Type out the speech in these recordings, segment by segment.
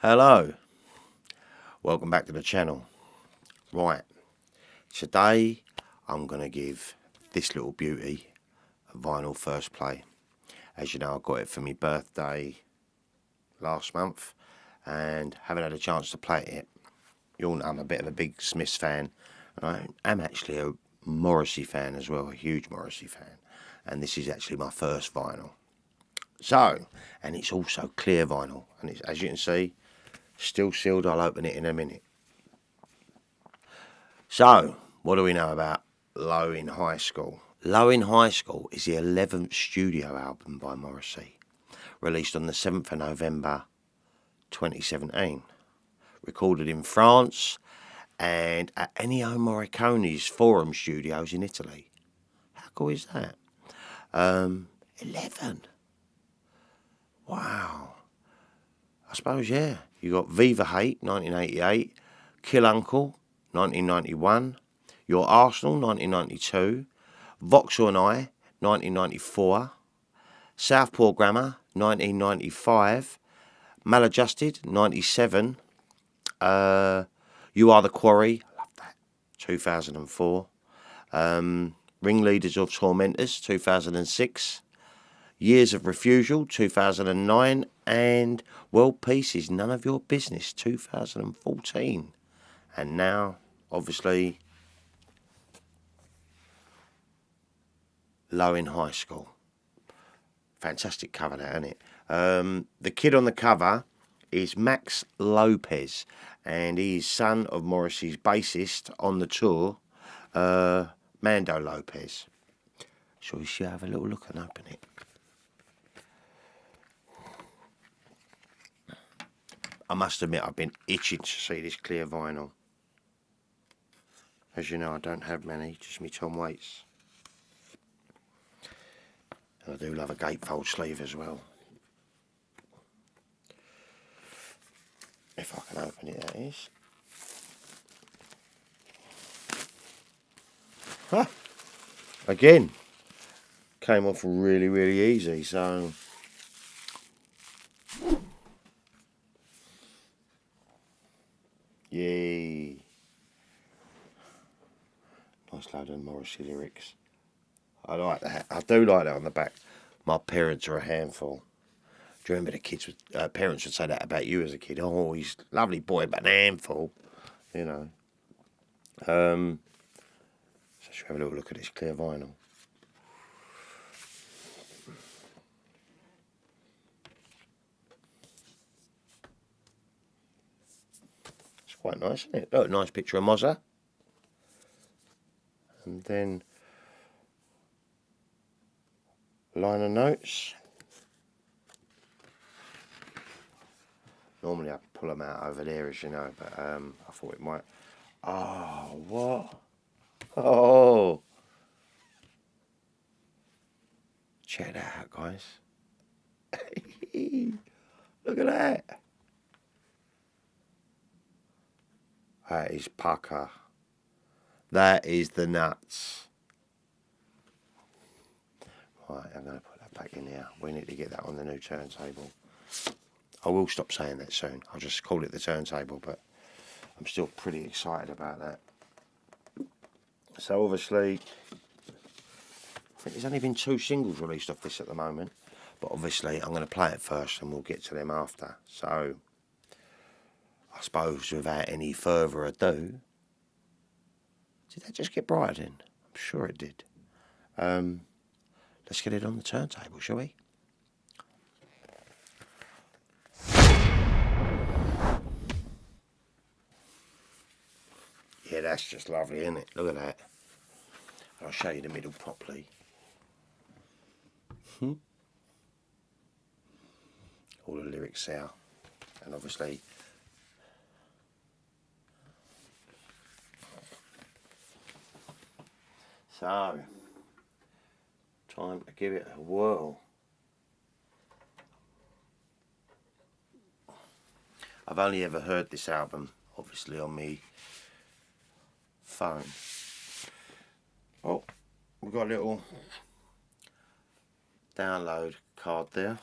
Hello, welcome back to the channel. Right, today I'm going to give this little beauty a vinyl first play. As you know, I got it for my birthday last month and haven't had a chance to play it yet. You all know I'm a bit of a big Smiths fan. I am actually a Morrissey fan as well, a huge Morrissey fan. And this is actually my first vinyl. So, and it's also clear vinyl. And it's, as you can see, still sealed. I'll open it in a minute. So, what do we know about Low in High School? Low in High School is the 11th studio album by Morrissey, released on the 7th of November 2017. Recorded in France and at Ennio Morricone's Forum Studios in Italy. How cool is that? 11. Wow. I suppose, yeah. You got Viva Hate, 1988. Kill Uncle, 1991. Your Arsenal, 1992. Vauxhall and I, 1994. Southpaw Grammar, 1995. Maladjusted, 97. You Are the Quarry, I love that, 2004. Ringleaders of Tormentors, 2006. Years of Refusal, 2009. And World Peace is None of Your Business, 2014. And now, obviously, Low in High School. Fantastic cover, that, isn't it? The kid on the cover is Max Lopez, and he's son of Morrissey's bassist on the tour, Mando Lopez. Shall we have a little look and open it? I must admit, I've been itching to see this clear vinyl. As you know, I don't have many, just me Tom Waits. And I do love a gatefold sleeve as well. If I can open it, that is. Huh. Again, came off really, really easy, so... Yay. Nice load of Morrissey lyrics. I like that. I do like that on the back. My parents are a handful. Do you remember the kids? Parents would say that about you as a kid. Oh, he's a lovely boy, but an handful. You know. So should we have a little look at this clear vinyl? It's quite nice, isn't it? Oh, nice picture of Mozza. And then liner notes. Normally I pull them out over there, as you know, but I thought it might. Oh, what? Oh, check that out, guys. Look at that. That is pucker. That is the nuts. Right, I'm going to put that back in here. We need to get that on the new turntable. I will stop saying that soon. I'll just call it the turntable, but I'm still pretty excited about that. So obviously, I think there's only been 2 singles released off this at the moment, but obviously I'm going to play it first and we'll get to them after. So I suppose without any further ado, did that just get brighter then? I'm sure it did. Let's get it on the turntable, shall we? Yeah, that's just lovely, isn't it? Look at that. I'll show you the middle properly. All the lyrics there. And obviously, so, time to give it a whirl. I've only ever heard this album, obviously, on me phone. Oh, we've got a little download card there.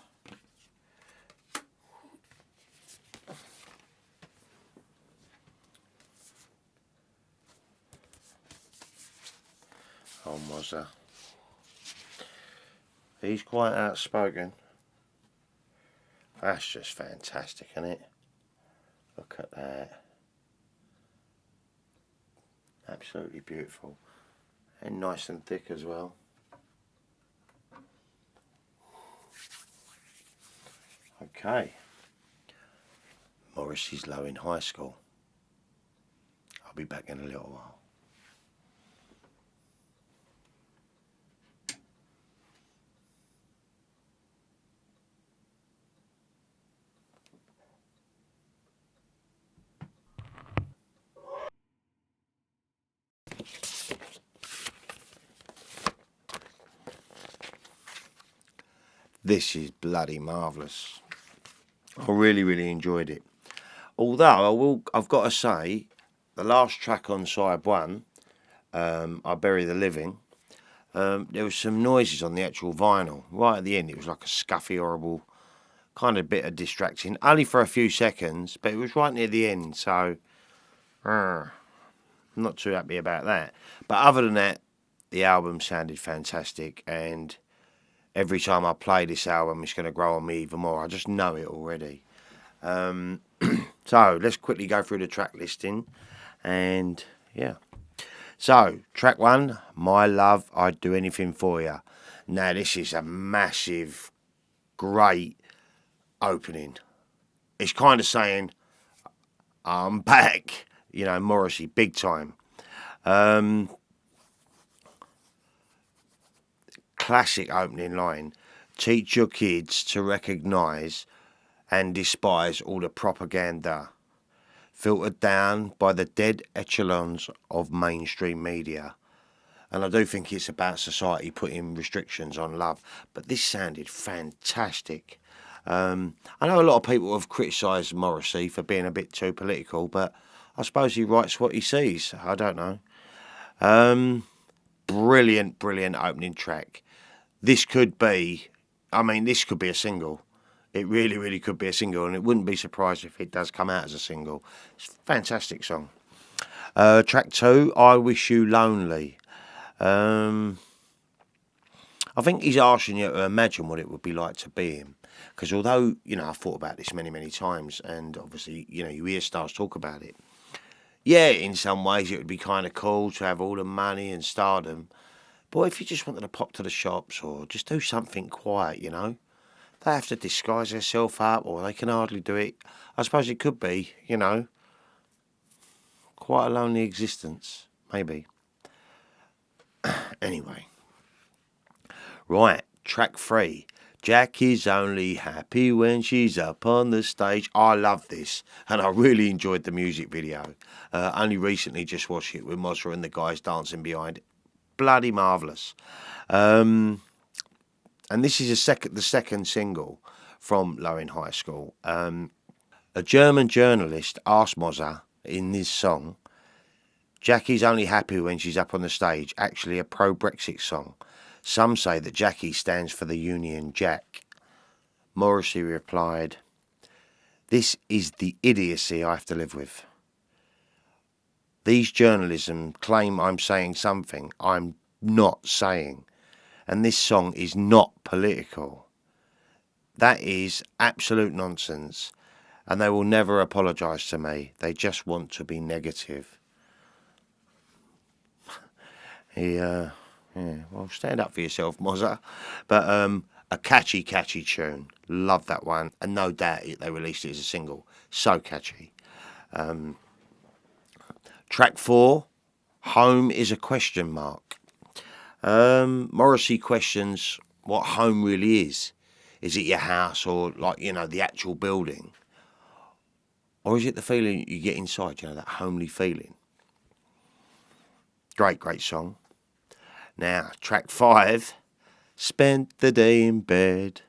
on, Mozza. He's quite outspoken. That's just fantastic, isn't it? Look at that. Absolutely beautiful. And nice and thick as well. Okay. Morrissey's low in high school. I'll be back in a little while. This is bloody marvellous. I really enjoyed it. Although I've got to say, the last track on side one, I Bury the Living, there was some noises on the actual vinyl. Right at the end, it was like a scuffy, horrible kind of bit of distracting. Only for a few seconds, but it was right near the end, so I'm not too happy about that. But other than that, the album sounded fantastic, and every time I play this album, it's going to grow on me even more. I just know it already. So let's quickly go through the track listing, and yeah. So track 1, My Love, I'd Do Anything For You. Now this is a massive, great opening. It's kind of saying, I'm back, you know, Morrissey, big time. Classic opening line. Teach your kids to recognise and despise all the propaganda filtered down by the dead echelons of mainstream media. And I do think it's about society putting restrictions on love. But this sounded fantastic. I know a lot of people have criticised Morrissey for being a bit too political, but I suppose he writes what he sees. I don't know. Brilliant opening track. This could be, this could be a single. It really could be a single, and it wouldn't be surprised if it does come out as a single. It's a fantastic song. Track 2, I Wish You Lonely. I think he's asking you to imagine what it would be like to be him. Because although, I've thought about this many times, and obviously, you hear stars talk about it. Yeah, in some ways it would be kind of cool to have all the money and stardom. But if you just wanted to pop to the shops or just do something quiet, they have to disguise themselves up, or they can hardly do it. I suppose it could be, quite a lonely existence, maybe. Anyway. Right, track 3. Jacky's only happy when she's up on the stage. I love this, and I really enjoyed the music video. Only recently just watched it with Mozza and the guys dancing behind it. Bloody marvellous. And this is the second single from Low in High School. A German journalist asked Mozza in this song, Jacky's only happy when she's up on the stage, actually a pro-Brexit song. Some say that Jacky stands for the Union Jack. Morrissey replied, this is the idiocy I have to live with. These journalism claim I'm saying something I'm not saying. And this song is not political. That is absolute nonsense. And they will never apologise to me. They just want to be negative. Yeah, well, stand up for yourself, Mozza. But a catchy tune. Love that one. And no doubt they released it as a single. So catchy. Track 4, Home is a question mark. Morrissey questions what home really is. Is it your house or the actual building? Or is it the feeling you get inside, that homely feeling? Great song. Now, track 5, Spent the Day in Bed.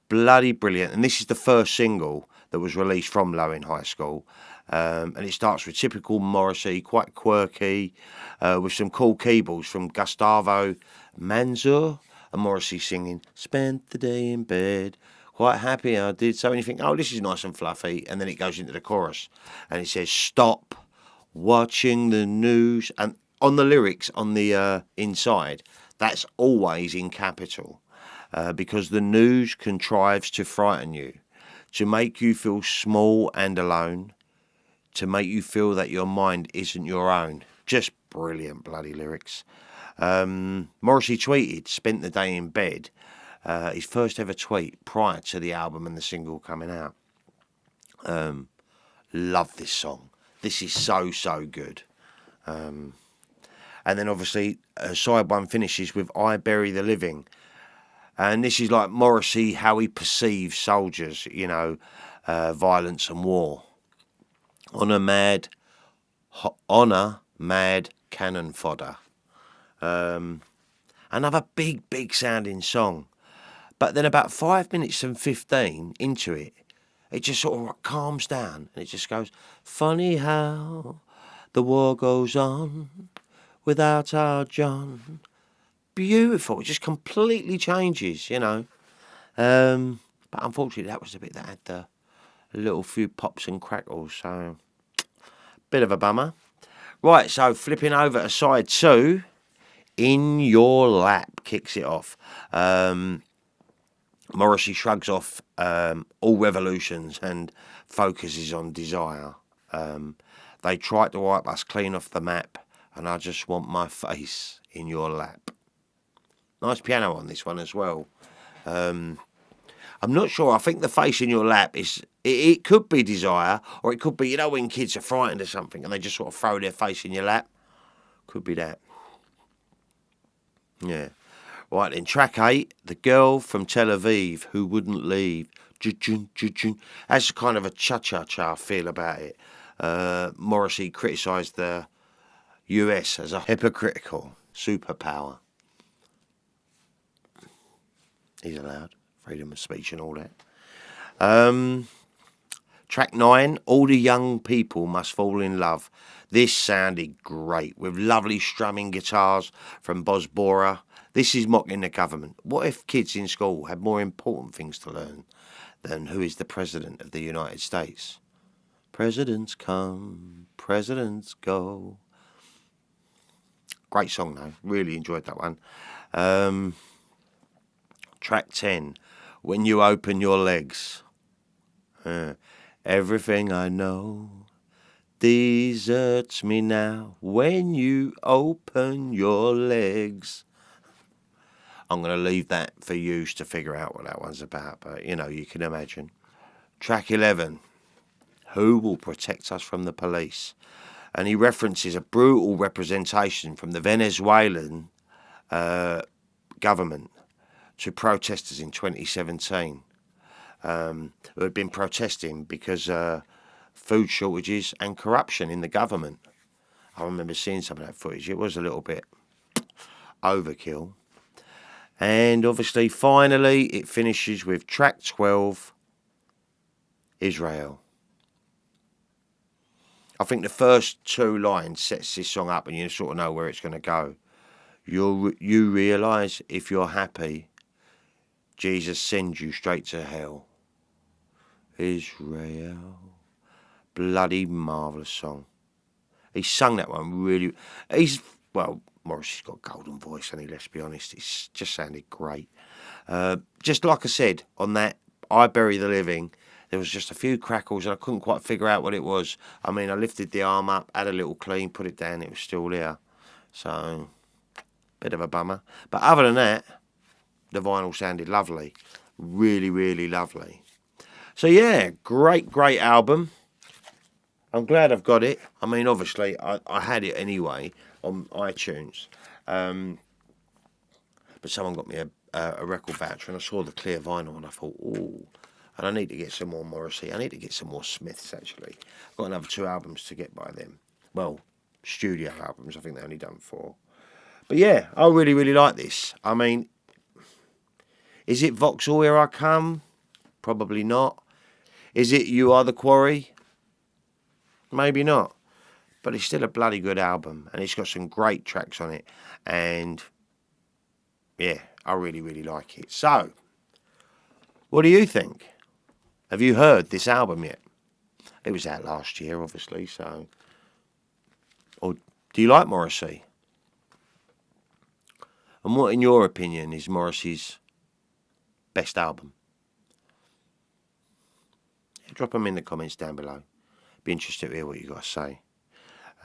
Bloody brilliant. And this is the first single that was released from Low in High School. And it starts with typical Morrissey, quite quirky, with some cool keyboards from Gustavo Manzur, and Morrissey singing, spent the day in bed, quite happy I did so. And you think, oh, this is nice and fluffy. And then it goes into the chorus, and it says, stop watching the news. And on the lyrics on the inside, that's always in capital, because the news contrives to frighten you, to make you feel small and alone, to make you feel that your mind isn't your own. Just brilliant bloody lyrics. Morrissey tweeted, spent the day in bed, his first ever tweet prior to the album and the single coming out. Love this song. This is so, so good. And then obviously side one finishes with I Bury the Living. And this is like Morrissey, how he perceives soldiers, you know, violence and war. Honour mad cannon fodder. Another big sounding song. But then about 5 minutes and 15 into it, it just sort of calms down and it just goes, funny how the war goes on without our John. Beautiful. It just completely changes, you know. But unfortunately, that was the bit that had the little few pops and crackles. So, bit of a bummer. Right, so flipping over to side two, In Your Lap kicks it off. Morrissey shrugs off all revolutions and focuses on desire. They tried to wipe us clean off the map, and I just want my face in your lap. Nice piano on this one as well. I'm not sure. I think the face in your lap is... It could be desire, or it could be, you know, when kids are frightened of something and they just sort of throw their face in your lap. Could be that. Yeah. Right then, track 8, The Girl from Tel-Aviv Who Wouldn't Leave. Has kind of a cha-cha-cha feel about it. Morrissey criticised the US as a hypocritical superpower. He's allowed. Freedom of speech and all that. Track 9, All the Young People Must Fall in Love. This sounded great, with lovely strumming guitars from Boz Bora. This is mocking the government. What if kids in school had more important things to learn than who is the President of the United States? Presidents come, presidents go. Great song though, really enjoyed that one. Track 10, When You Open Your Legs. Everything I know deserts me now when you open your legs. I'm going to leave that for you to figure out what that one's about, but you know, you can imagine. Track 11, Who Will Protect Us from the Police? And he references a brutal representation from the Venezuelan government to protesters in 2017 who had been protesting because food shortages and corruption in the government. I remember seeing some of that footage. It was a little bit overkill. And obviously, finally, it finishes with track 12, Israel. I think the first two lines sets this song up and you sort of know where it's going to go. You realise if you're happy, Jesus sends you straight to hell. Israel. Bloody marvellous song. He sung that one really... Morrissey's got a golden voice, and let's be honest, it's just sounded great. Just like I said, on that I Bury the Living, there was just a few crackles and I couldn't quite figure out what it was. I mean, I lifted the arm up, had a little clean, put it down, it was still there. So, bit of a bummer. But other than that, the vinyl sounded lovely. Really, really lovely. So yeah, great album. I'm glad I've got it. I mean, obviously, I had it anyway on iTunes. But someone got me a record voucher and I saw the clear vinyl and I thought, ooh, and I need to get some more Morrissey. I need to get some more Smiths, actually. I've got another 2 albums to get by them. Well, studio albums. I think they only done 4. But yeah, I really, really like this. I mean, is it Vauxhall Here I Come? Probably not. Is it You Are the Quarry? Maybe not. But it's still a bloody good album. And it's got some great tracks on it. And yeah, I really, really like it. So, what do you think? Have you heard this album yet? It was out last year, obviously, so... Or do you like Morrissey? And what, in your opinion, is Morrissey's best album? Drop them in the comments down below. Be interested to hear what you got to say.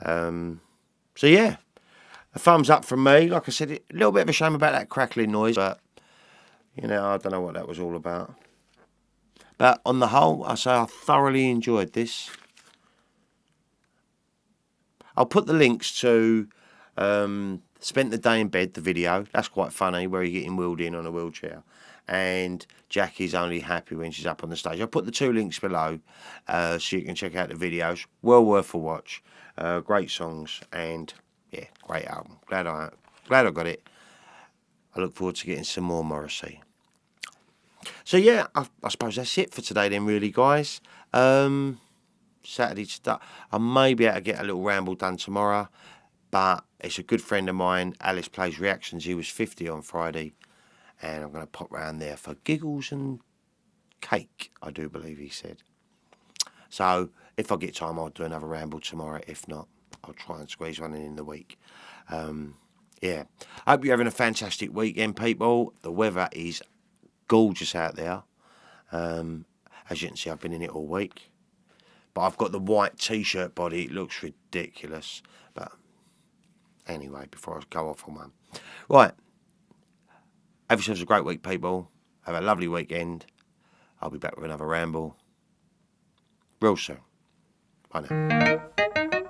So yeah, a thumbs up from me. Like I said, a little bit of a shame about that crackling noise, but you know, I don't know what that was all about. But on the whole, I say I thoroughly enjoyed this. I'll put the links to Spent the Day in Bed, the video. That's quite funny, where you're getting wheeled in on a wheelchair. And Jacky's only happy when she's up on the stage. I'll put the 2 links below so you can check out the videos. Well worth a watch. Great songs and, yeah, great album. Glad I got it. I look forward to getting some more Morrissey. So, yeah, I suppose that's it for today then, really, guys. Saturday start. I may be able to get a little ramble done tomorrow, but it's a good friend of mine, Alice Plays Reactions. He was 50 on Friday, and I'm going to pop round there for giggles and cake, I do believe he said. So if I get time, I'll do another ramble tomorrow. If not, I'll try and squeeze one in the week. Yeah, I hope you're having a fantastic weekend, people. The weather is gorgeous out there. As you can see, I've been in it all week. But I've got the white t-shirt body. It looks ridiculous. But anyway, before I go off on one. Right. Have yourselves a great week, people. Have a lovely weekend. I'll be back with another ramble real soon. Bye now.